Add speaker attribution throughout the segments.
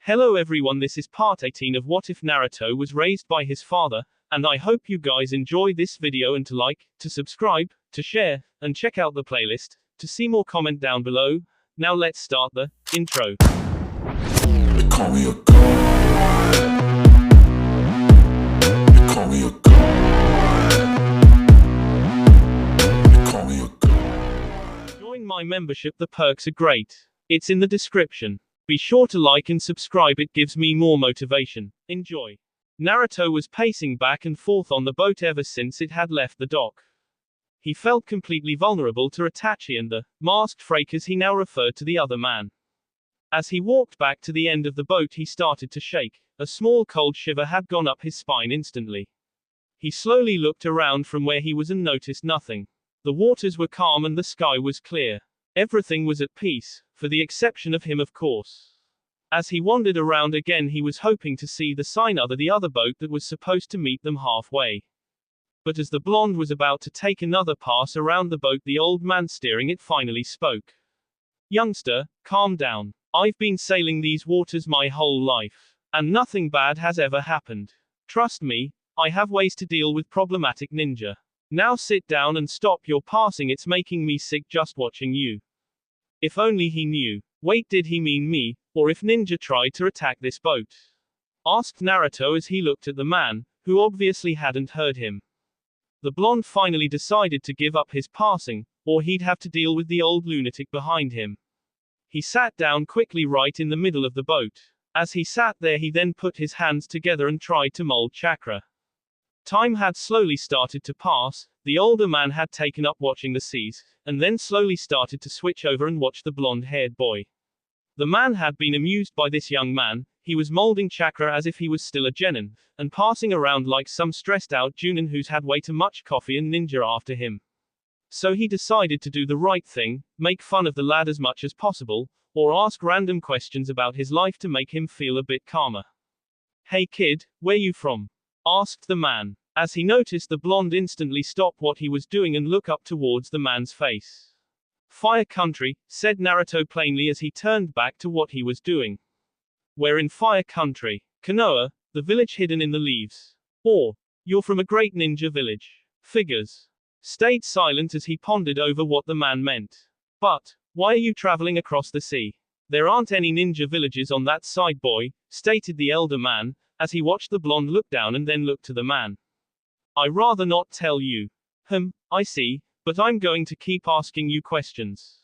Speaker 1: Hello everyone, this is part 18 of What If Naruto Was Raised by His Father, and I hope you guys enjoy this video and to like, to subscribe, to share, and check out the playlist, to see more comment down below. Now let's start the intro.
Speaker 2: They call me a god. They call me a god. They call me a god.
Speaker 1: Join my membership, the perks are great. It's in the description. Be sure to like and subscribe, it gives me more motivation. Enjoy. Naruto was pacing back and forth on the boat ever since it had left the dock. He felt completely vulnerable to Itachi and the masked Frake, as he now referred to the other man. As he walked back to the end of the boat, he started to shake. A small cold shiver had gone up his spine instantly. He slowly looked around from where he was and noticed nothing. The waters were calm and the sky was clear. Everything was at peace, for the exception of him, of course. As he wandered around again, he was hoping to see the sign of the other boat that was supposed to meet them halfway. But as the blonde was about to take another pass around the boat, the old man steering it finally spoke. "Youngster, calm down. I've been sailing these waters my whole life, and nothing bad has ever happened. Trust me, I have ways to deal with problematic ninja. Now sit down and stop your passing, it's making me sick just watching you." If only he knew. Wait, did he mean me, or if ninja tried to attack this boat? Asked Naruto as he looked at the man, who obviously hadn't heard him. The blonde finally decided to give up his passing, or he'd have to deal with the old lunatic behind him. He sat down quickly right in the middle of the boat. As he sat there, he then put his hands together and tried to mold chakra. Time had slowly started to pass. The older man had taken up watching the seas, and then slowly started to switch over and watch the blonde-haired boy. The man had been amused by this young man. He was molding chakra as if he was still a genin, and passing around like some stressed-out junin who's had way too much coffee and ninja after him. So he decided to do the right thing, make fun of the lad as much as possible, or ask random questions about his life to make him feel a bit calmer. "Hey kid, where you from?" asked the man. As he noticed the blonde instantly stop what he was doing and look up towards the man's face. "Fire Country," said Naruto plainly as he turned back to what he was doing. "We're in Fire Country. Konoha, the village hidden in the leaves. Or, you're from a great ninja village. Figures." Stayed silent as he pondered over what the man meant. "But, why are you traveling across the sea? There aren't any ninja villages on that side, boy," stated the elder man, as he watched the blonde look down and then look to the man. "I rather not tell you." I see, but I'm going to keep asking you questions."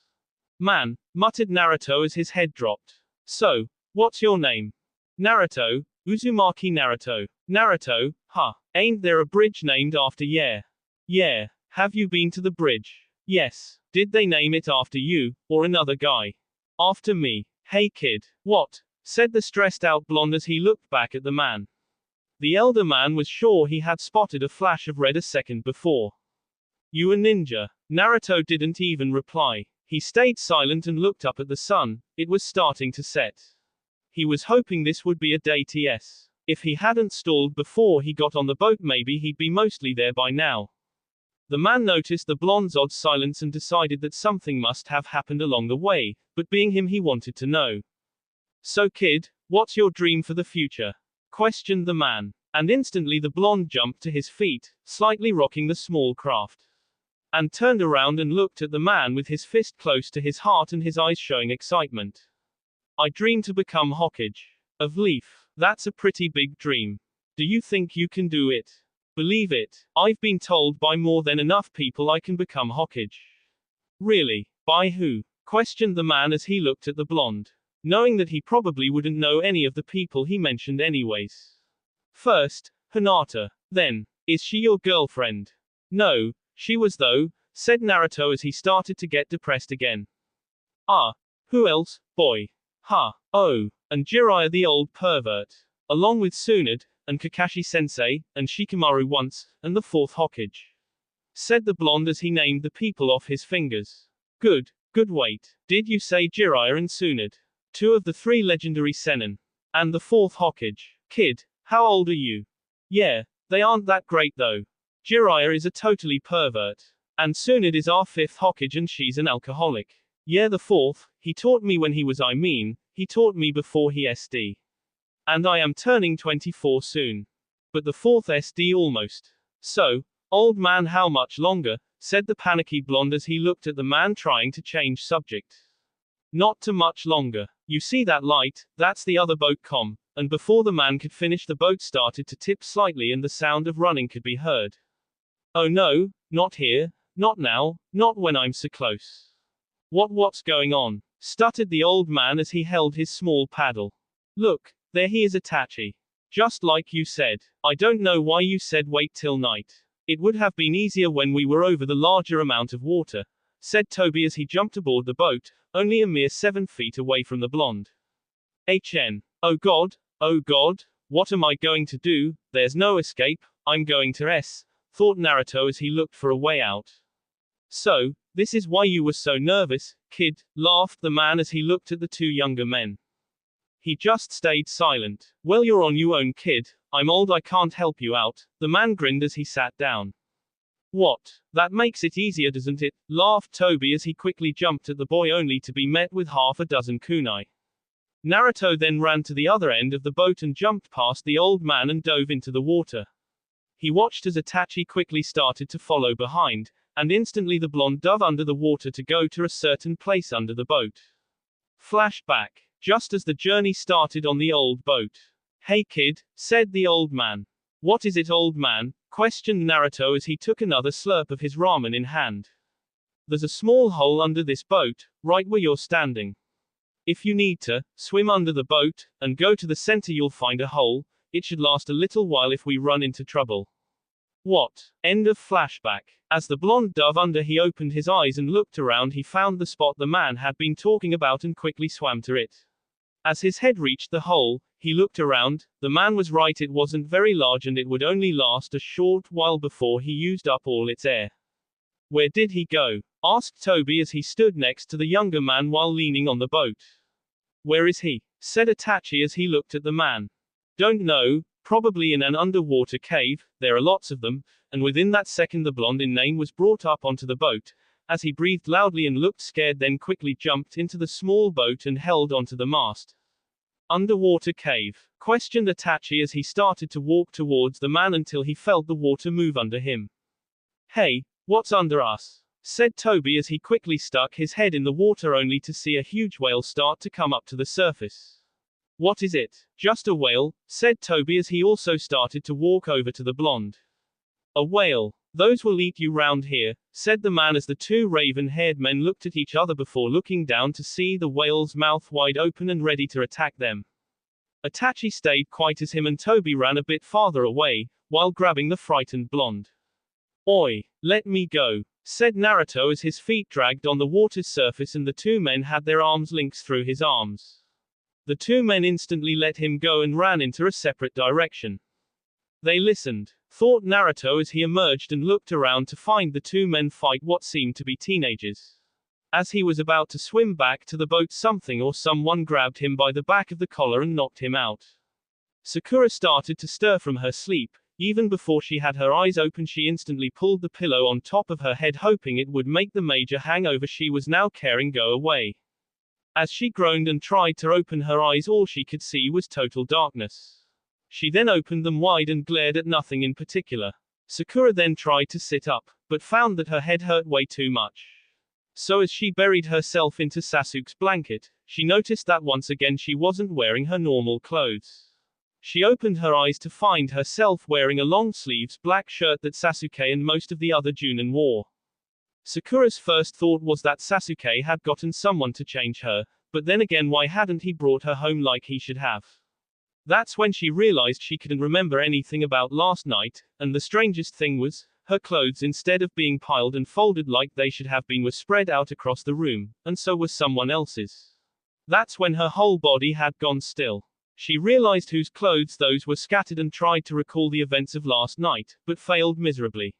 Speaker 1: "Man," muttered Naruto as his head dropped. "So, what's your name?" "Naruto, Uzumaki Naruto." "Naruto, huh? Ain't there a bridge named after you?" "Yeah. Have you been to the bridge?" "Yes." "Did they name it after you, or another guy?" "After me." "Hey kid." "What?" said the stressed out blonde as he looked back at the man. The elder man was sure he had spotted a flash of red a second before. "You a ninja?" Naruto didn't even reply. He stayed silent and looked up at the sun. It was starting to set. He was hoping this would be a day TS. If he hadn't stalled before he got on the boat, maybe he'd be mostly there by now. The man noticed the blonde's odd silence and decided that something must have happened along the way, but being him, he wanted to know. "So kid, what's your dream for the future?" questioned the man. And instantly the blonde jumped to his feet, slightly rocking the small craft. And turned around and looked at the man with his fist close to his heart and his eyes showing excitement. "I dream to become Hokage of Leaf. That's a pretty big dream. Do you think you can do it?" "Believe it. I've been told by more than enough people I can become Hokage." "Really? By who?" questioned the man as he looked at the blonde, knowing that he probably wouldn't know any of the people he mentioned anyways. "First, Hinata. Then, is she your girlfriend?" "No, she was though," said Naruto as he started to get depressed again. "Ah. Who else, boy?" "Ha. Oh, and Jiraiya the old pervert. Along with Tsunade, and Kakashi-sensei, and Shikamaru once, and the fourth Hokage," said the blonde as he named the people off his fingers. Good wait. Did you say Jiraiya and Tsunade? Two of the three legendary Sennin. And the fourth Hokage. Kid, how old are you?" "Yeah, they aren't that great though. Jiraiya is a totally pervert. And Tsunade is our fifth Hokage and she's an alcoholic. Yeah, the fourth, he taught me when he was he taught me before he SD. And I am turning 24 soon. But the fourth SD almost. So, old man, how much longer? Said the panicky blonde as he looked at the man trying to change subject. Not too much longer. You see that light? That's the other boat com. And before the man could finish, the boat started to tip slightly and the sound of running could be heard. Oh no, not here, not now, not when I'm so close. What's going on? Stuttered the old man as he held his small paddle. Look, there he is, Itachi. Just like you said. I don't know why you said wait till night. It would have been easier when we were over the larger amount of water, said Toby as he jumped aboard the boat, only a mere 7 feet away from the blonde. Oh God, what am I going to do? There's no escape, I'm going to thought Naruto as he looked for a way out. So, this is why you were so nervous, kid, laughed the man as he looked at the two younger men. He just stayed silent. Well, you're on your own, kid, I'm old, I can't help you out, the man grinned as he sat down. What? That makes it easier, doesn't it? Laughed Toby as he quickly jumped at the boy only to be met with half a dozen kunai. Naruto then ran to the other end of the boat and jumped past the old man and dove into the water. He watched as Itachi quickly started to follow behind, and instantly the blonde dove under the water to go to a certain place under the boat. Flashback. Just as the journey started on the old boat. Hey kid, said the old man. What is it, old man? Questioned Naruto as he took another slurp of his ramen in hand. There's a small hole under this boat, right where you're standing. If you need to, swim under the boat, and go to the center, you'll find a hole. It should last a little while if we run into trouble. What? End of flashback. As the blonde dove under, he opened his eyes and looked around. He found the spot the man had been talking about and quickly swam to it. As his head reached the hole, he looked around. The man was right, it wasn't very large and it would only last a short while before he used up all its air. Where did he go? Asked Toby as he stood next to the younger man while leaning on the boat. Where is he? Said Itachi as he looked at the man. Don't know, probably in an underwater cave, there are lots of them, and within that second the blonde in name was brought up onto the boat, as he breathed loudly and looked scared, then quickly jumped into the small boat and held onto the mast. Underwater cave? Questioned Itachi as he started to walk towards the man until he felt the water move under him. Hey, what's under us? Said Toby as he quickly stuck his head in the water only to see a huge whale start to come up to the surface. What is it? Just a whale, said Toby as he also started to walk over to the blonde. A whale? Those will eat you round here, said the man as the two raven-haired men looked at each other before looking down to see the whale's mouth wide open and ready to attack them. Itachi stayed quiet as him and Toby ran a bit farther away, while grabbing the frightened blonde. Oi, let me go, said Naruto as his feet dragged on the water's surface and the two men had their arms linked through his arms. The two men instantly let him go and ran into a separate direction. They listened, thought Naruto as he emerged and looked around to find the two men fight what seemed to be teenagers. As he was about to swim back to the boat, something or someone grabbed him by the back of the collar and knocked him out. Sakura started to stir from her sleep. Even before she had her eyes open, she instantly pulled the pillow on top of her head, hoping it would make the major hangover she was now carrying go away. As she groaned and tried to open her eyes, all she could see was total darkness. She then opened them wide and glared at nothing in particular. Sakura then tried to sit up, but found that her head hurt way too much. So as she buried herself into Sasuke's blanket, she noticed that once again she wasn't wearing her normal clothes. She opened her eyes to find herself wearing a long-sleeves black shirt that Sasuke and most of the other Junin wore. Sakura's first thought was that Sasuke had gotten someone to change her, but then again, why hadn't he brought her home like he should have? That's when she realized she couldn't remember anything about last night, and the strangest thing was, her clothes, instead of being piled and folded like they should have been, were spread out across the room, and so was someone else's. That's when her whole body had gone still. She realized whose clothes those were, scattered, and tried to recall the events of last night, but failed miserably.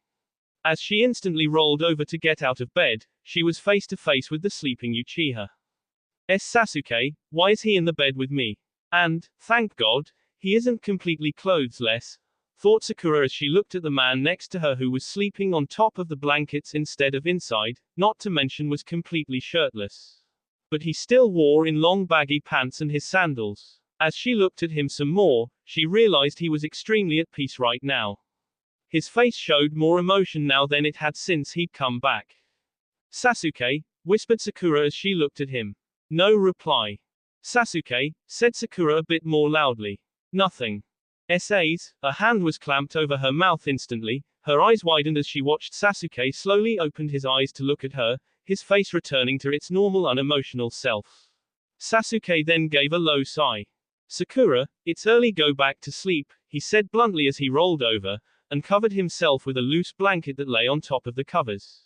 Speaker 1: As she instantly rolled over to get out of bed, she was face to face with the sleeping Uchiha. Sasuke, why is he in the bed with me? And, thank God, he isn't completely clothesless, thought Sakura as she looked at the man next to her who was sleeping on top of the blankets instead of inside, not to mention was completely shirtless. But he still wore in long baggy pants and his sandals. As she looked at him some more, she realized he was extremely at peace right now. His face showed more emotion now than it had since he'd come back. Sasuke, whispered Sakura as she looked at him. No reply. Sasuke, said Sakura a bit more loudly. Nothing. SAs, a hand was clamped over her mouth instantly, her eyes widened as she watched Sasuke slowly opened his eyes to look at her, his face returning to its normal unemotional self. Sasuke then gave a low sigh. Sakura, it's early, go back to sleep, he said bluntly as he rolled over, and covered himself with a loose blanket that lay on top of the covers.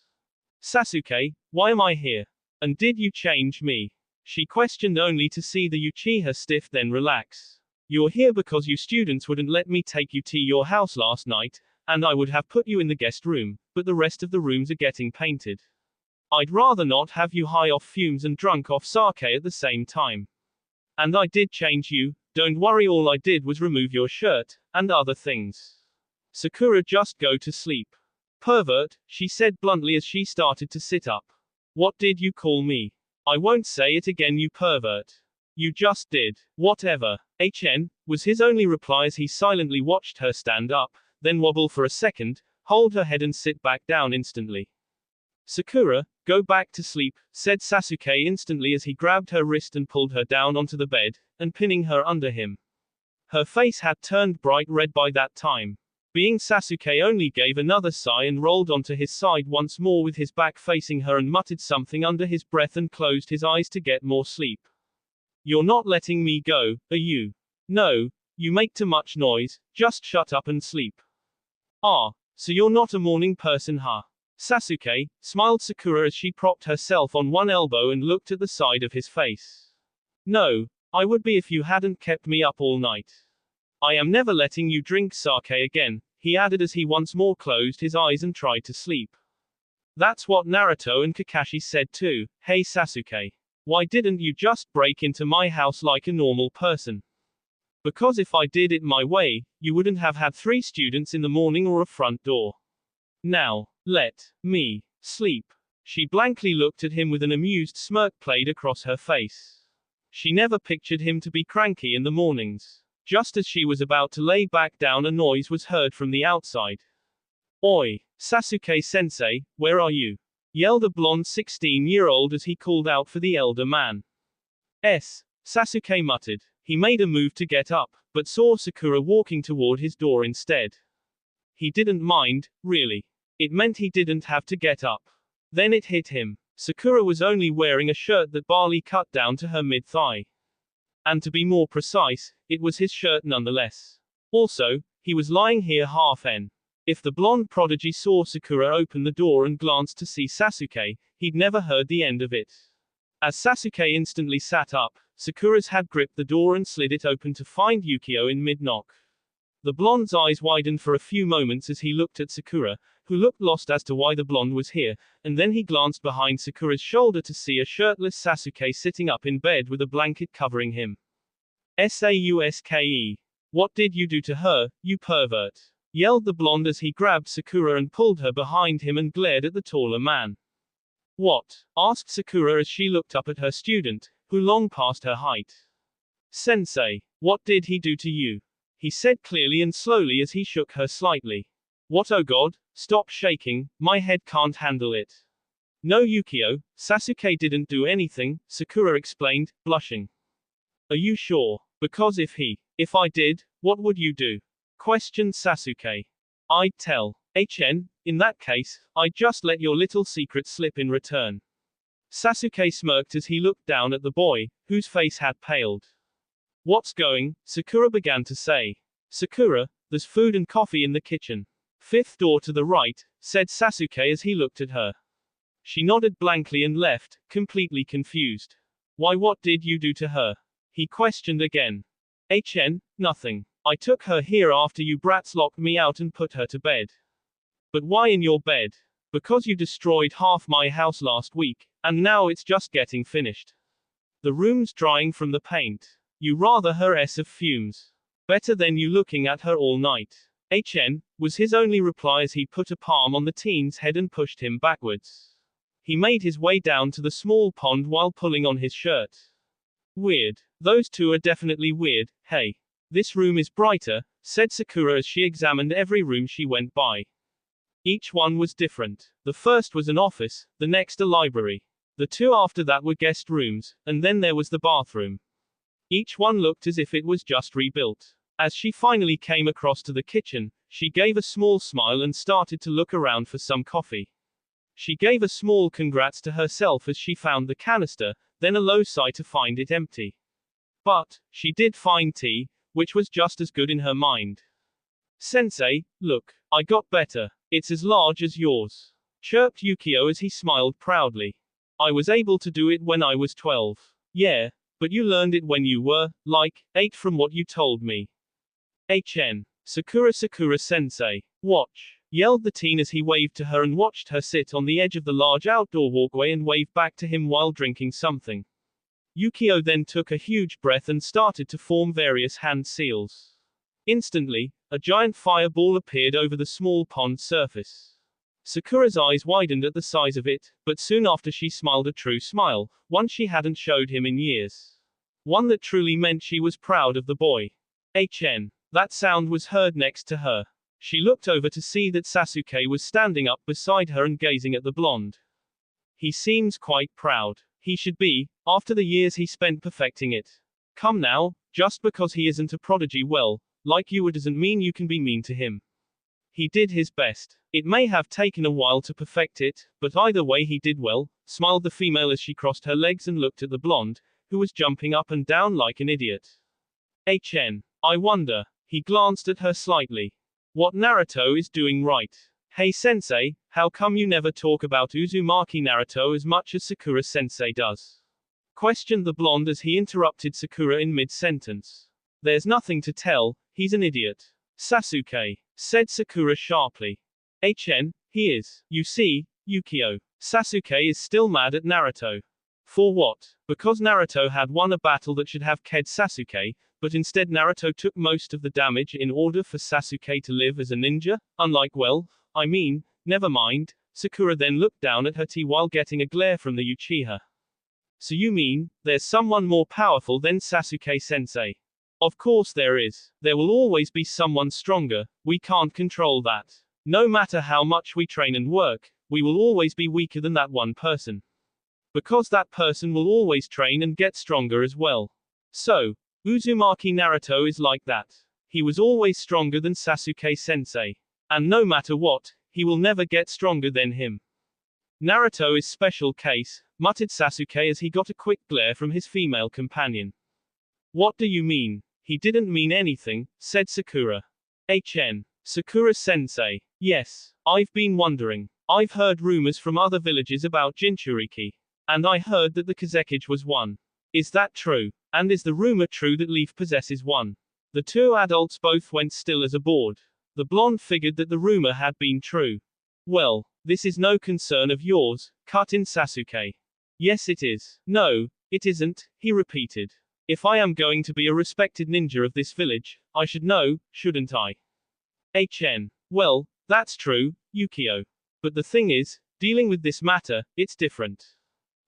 Speaker 1: Sasuke, why am I here? And did you change me? She questioned only to see the Uchiha stiff then relax. You're here because you students wouldn't let me take you to your house last night, and I would have put you in the guest room, but the rest of the rooms are getting painted. I'd rather not have you high off fumes and drunk off sake at the same time. And I did change you, don't worry, all I did was remove your shirt, and other things. Sakura, just go to sleep. Pervert, she said bluntly as she started to sit up. What did you call me? I won't say it again, you pervert. You just did. Whatever. HN, was his only reply as he silently watched her stand up, then wobble for a second, hold her head and sit back down instantly. Sakura, go back to sleep, said Sasuke instantly as he grabbed her wrist and pulled her down onto the bed, and pinning her under him. Her face had turned bright red by that time. Being Sasuke only gave another sigh and rolled onto his side once more with his back facing her and muttered something under his breath and closed his eyes to get more sleep. You're not letting me go, are you? No, you make too much noise, just shut up and sleep. Ah, so you're not a morning person, huh? Sasuke, smiled Sakura as she propped herself on one elbow and looked at the side of his face. No, I would be if you hadn't kept me up all night. I am never letting you drink sake again, he added as he once more closed his eyes and tried to sleep. That's what Naruto and Kakashi said too. Hey Sasuke. Why didn't you just break into my house like a normal person? Because if I did it my way, you wouldn't have had 3 students in the morning or a front door. Now, let me sleep. She blankly looked at him with an amused smirk played across her face. She never pictured him to be cranky in the mornings. Just as she was about to lay back down, a noise was heard from the outside. Oi, Sasuke-sensei, where are you? Yelled a blonde 16-year-old as he called out for the elder man. Sasuke muttered. He made a move to get up, but saw Sakura walking toward his door instead. He didn't mind, really. It meant he didn't have to get up. Then it hit him. Sakura was only wearing a shirt that barely cut down to her mid-thigh. And to be more precise, it was his shirt nonetheless. Also, he was lying here half-en. If the blonde prodigy saw Sakura open the door and glanced to see Sasuke, he'd never heard the end of it. As Sasuke instantly sat up, Sakura's had gripped the door and slid it open to find Yukio in mid-knock. The blonde's eyes widened for a few moments as he looked at Sakura, who looked lost as to why the blonde was here, and then he glanced behind Sakura's shoulder to see a shirtless Sasuke sitting up in bed with a blanket covering him. Sauske. What did you do to her, you pervert? Yelled the blonde as he grabbed Sakura and pulled her behind him and glared at the taller man. What? Asked Sakura as she looked up at her student, who long past her height. Sensei, what did he do to you? He said clearly and slowly as he shook her slightly. What, oh god, stop shaking, my head can't handle it. No Yukio, Sasuke didn't do anything, Sakura explained, blushing. Are you sure? Because if I did, what would you do? Questioned Sasuke. I'd tell. HN, in that case, I'd just let your little secret slip in return. Sasuke smirked as he looked down at the boy, whose face had paled. What's going? Sakura began to say. Sakura, there's food and coffee in the kitchen. 5th door to the right, said Sasuke as he looked at her. She nodded blankly and left, completely confused. Why, what did you do to her? He questioned again. HN, nothing. I took her here after you brats locked me out and put her to bed. But why in your bed? Because you destroyed half my house last week, and now it's just getting finished. The room's drying from the paint. You rather her of fumes. Better than you looking at her all night. HN, was his only reply as he put a palm on the teen's head and pushed him backwards. He made his way down to the small pond while pulling on his shirt. Weird. Those two are definitely weird. Hey. This room is brighter, said Sakura as she examined every room she went by. Each one was different. The first was an office, the next a library. The two after that were guest rooms, and then there was the bathroom. Each one looked as if it was just rebuilt. As she finally came across to the kitchen, she gave a small smile and started to look around for some coffee. She gave a small congrats to herself as she found the canister, then a low sigh to find it empty. But, she did find tea, which was just as good in her mind. Sensei, look, I got better. It's as large as yours. Chirped Yukio as he smiled proudly. I was able to do it when I was 12. Yeah, but you learned it when you were, like, 8 from what you told me. Sakura sensei. Watch, yelled the teen as he waved to her and watched her sit on the edge of the large outdoor walkway and wave back to him while drinking something. Yukio then took a huge breath and started to form various hand seals. Instantly, a giant fireball appeared over the small pond surface. Sakura's eyes widened at the size of it, but soon after she smiled a true smile, one she hadn't showed him in years. One that truly meant she was proud of the boy. That sound was heard next to her. She looked over to see that Sasuke was standing up beside her and gazing at the blonde. He seems quite proud. He should be, after the years he spent perfecting it. Come now, just because he isn't a prodigy like you doesn't mean you can be mean to him. He did his best. It may have taken a while to perfect it, but either way he did well, smiled the female as she crossed her legs and looked at the blonde, who was jumping up and down like an idiot. I wonder. He glanced at her slightly. What Naruto is doing right. Hey sensei, how come you never talk about Uzumaki Naruto as much as Sakura sensei does? Questioned the blonde as he interrupted Sakura in mid-sentence. There's nothing to tell, he's an idiot. Sasuke, said Sakura sharply. He is. You see, Yukio. Sasuke is still mad at Naruto. For what? Because Naruto had won a battle that should have killed Sasuke, but instead Naruto took most of the damage in order for Sasuke to live as a ninja? Never mind. Sakura then looked down at her tea while getting a glare from the Uchiha. So you mean, there's someone more powerful than Sasuke sensei? Of course there is. There will always be someone stronger, we can't control that. No matter how much we train and work, we will always be weaker than that one person. Because that person will always train and get stronger as well. So, Uzumaki Naruto is like that. He was always stronger than Sasuke sensei. And no matter what, he will never get stronger than him. Naruto is special case, muttered Sasuke as he got a quick glare from his female companion. What do you mean? He didn't mean anything, said Sakura. Sakura sensei. Yes, I've been wondering. I've heard rumors from other villages about Jinchuriki. And I heard that the Kazekage was one. Is that true? And is the rumor true that Leaf possesses one? The two adults both went still as a board. The blonde figured that the rumor had been true. Well, this is no concern of yours, cut in Sasuke. Yes it is. No, it isn't, he repeated. If I am going to be a respected ninja of this village, I should know, shouldn't I? Well, that's true, Yukio. But the thing is, dealing with this matter, it's different.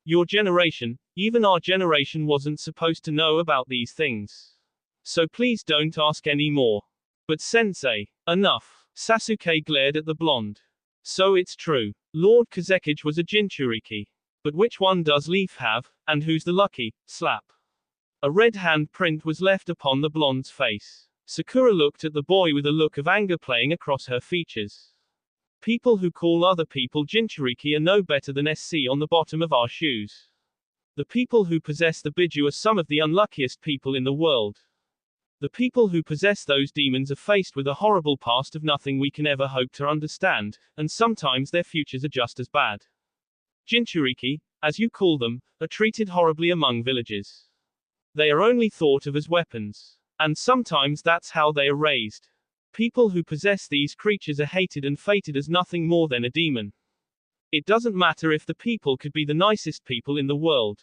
Speaker 1: Your generation, even our generation wasn't supposed to know about these things. So please don't ask any more. But sensei, enough. Sasuke glared at the blonde. So it's true. Lord Kazekage was a Jinchuriki. But which one does Leaf have, and who's the lucky, slap? A red hand print was left upon the blonde's face. Sakura looked at the boy with a look of anger playing across her features. People who call other people Jinchuriki are no better than SC on the bottom of our shoes. The people who possess the Biju are some of the unluckiest people in the world. The people who possess those demons are faced with a horrible past of nothing we can ever hope to understand, and sometimes their futures are just as bad. Jinchuriki, as you call them, are treated horribly among villages. They are only thought of as weapons. And sometimes that's how they are raised. People who possess these creatures are hated and fated as nothing more than a demon. It doesn't matter if the people could be the nicest people in the world.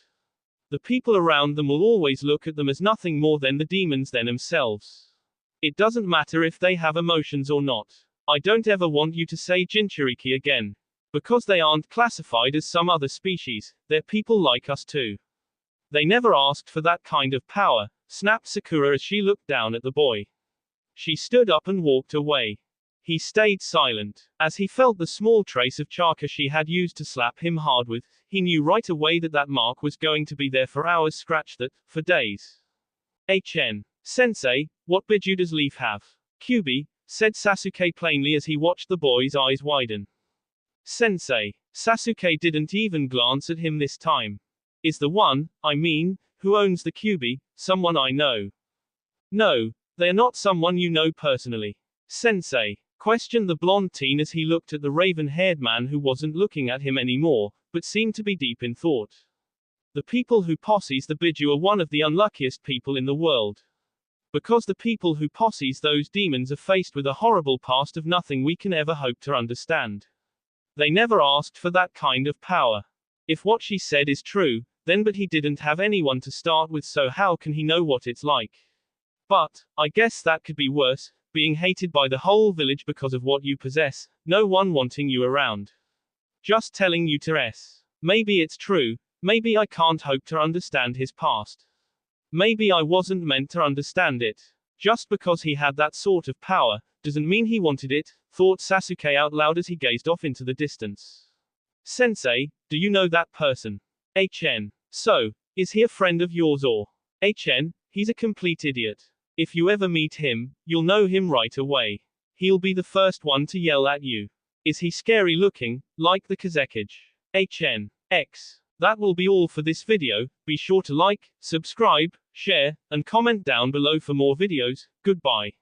Speaker 1: The people around them will always look at them as nothing more than the demons than themselves. It doesn't matter if they have emotions or not. I don't ever want you to say Jinchuriki again. Because they aren't classified as some other species, they're people like us too. They never asked for that kind of power, snapped Sakura as she looked down at the boy. She stood up and walked away. He stayed silent. As he felt the small trace of chakra she had used to slap him hard with, he knew right away that that mark was going to be there for hours, scratch that, for days. Sensei, what biju does Leaf have? Kyubi, said Sasuke plainly as he watched the boy's eyes widen. Sensei. Sasuke didn't even glance at him this time. Is the one, I mean, who owns the Kyubi, someone I know? No, they are not someone you know personally. Sensei, questioned the blonde teen as he looked at the raven-haired man who wasn't looking at him anymore, but seemed to be deep in thought. The people who posses the biju are one of the unluckiest people in the world. Because the people who posses those demons are faced with a horrible past of nothing we can ever hope to understand. They never asked for that kind of power. If what she said is true, then but he didn't have anyone to start with, so how can he know what it's like? But, I guess that could be worse, being hated by the whole village because of what you possess, no one wanting you around. Just telling you to maybe it's true, maybe I can't hope to understand his past. Maybe I wasn't meant to understand it. Just because he had that sort of power, doesn't mean he wanted it, thought Sasuke out loud as he gazed off into the distance. Sensei, do you know that person? So, is he a friend of yours or? He's a complete idiot. If you ever meet him, you'll know him right away. He'll be the first one to yell at you. Is he scary looking, like the Kazekage? That will be all for this video. Be sure to like, subscribe, share, and comment down below for more videos. Goodbye.